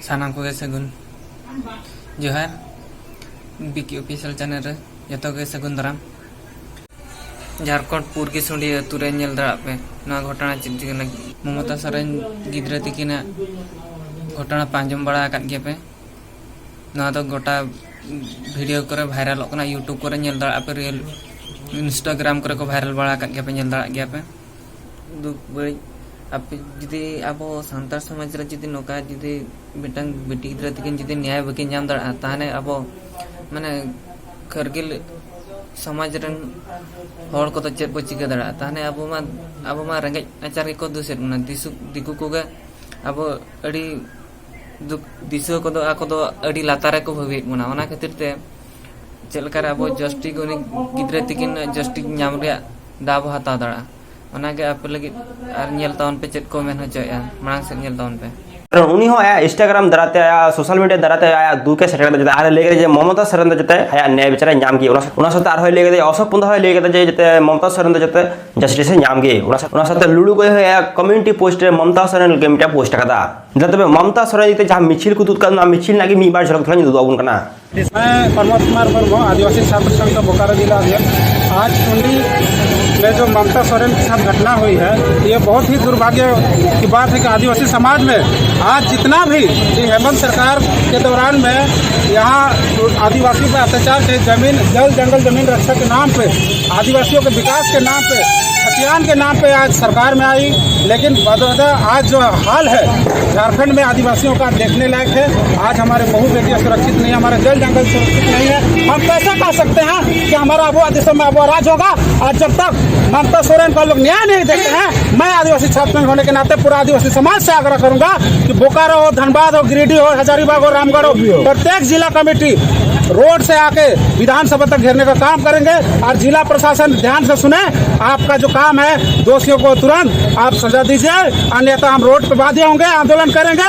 सानाम को सगुन जोहार बिकी ऑफिशियल चैनल रे जतो के सगुन दाराम झारखंड पुरकी सुंडी अतुरे नेल दड़ा पे ना घटना चिकना ममता सरन गिद्रा तिकिना घटना पांजम बड़ा आकात गया पे ना तो गोटा वीडियो करे वायरल होना यूट्यूब करे नेल दड़ा पे रियल इंस्टाग्राम करे को वायरल बड़ा आकात गया पे नेल दड़ा गया पे दुख बड़ी आप जुदी अब सानतार समाज रे जुदी नोका जुदी मिटंग बेटी गिद्रा तिकिन जुदी न्याय बकिन नाम दड़ा ताने अब माने करगिल समाज रन हर को तो चेक चिका दड़ा ताने अब मा रेंगे आचार को दुसेट मना दिकु कोगा अब अड़ी दुख दिसो को दो आको दो अड़ी लातारे को भवे मना ओना खातिर ते चलकर अब जस्टिस को गिद्रा तिकिन जस्टिस नाम रे दाब हता दड़ा ओना के आप लगी आर नेल ताउन पे चेक को मेन होचया मांग से नेल ताउन पे उनी हो आया इंस्टाग्राम दराते आया सोशल मीडिया दराते आया दुके सेटल जते आरे लेगे जे ममता सरन जते आया न्याय विचार नाम की ओना साथे आर होय लेगे अशोक पुंदा होय लेगे जे जते ममता सरन जते जस्टिस नाम की ओना साथे लुडू को आया कम्युनिटी पोस्ट रे ममता सरन के मिटा पोस्ट कदा जते ममता सरन जते जहां मिছিল को तुत का मिছিল लागी मी बार झलक थला दुआबुन कना मैं प्रमोद कुमार वर्मा आदिवासी छात्र संघ का बोकारो जिला अध्यक्ष। आज टुंडी में जो ममता सोरेन के साथ घटना हुई है, ये बहुत ही दुर्भाग्य की बात है कि आदिवासी समाज में आज जितना भी हेमंत सरकार के दौरान में यहाँ आदिवासियों पर अत्याचार के जमीन जल जंगल जमीन रक्षा के नाम पे आदिवासियों के विकास के नाम पे खतियान के नाम पे आज सरकार में आई, लेकिन बदौलत आज जो हाल है झारखंड में आदिवासियों का देखने लायक है। आज हमारे बहु बेटियां सुरक्षित नहीं है, हमारे जल जंगल सुरक्षित नहीं है। हम कैसे कह सकते हैं कि हमारा आदिवासी में अब राज होगा और जब तक ममता सोरेन को लोग न्याय नहीं देते हैं। मैं आदिवासी छात्र होने के नाते पूरा आदिवासी समाज से आग्रह करूंगा कि बोकारो हो, धनबाद हो, गिरिडीह हो, हजारीबाग हो, रामगढ़ हो, प्रत्येक जिला कमेटी रोड से आके विधानसभा तक घेरने का काम करेंगे और जिला प्रशासन ध्यान से सुने, आपका जो काम है दोषियों को तुरंत आप सजा दीजिए, अन्यथा हम रोड पर बाध्य होंगे, आंदोलन करेंगे।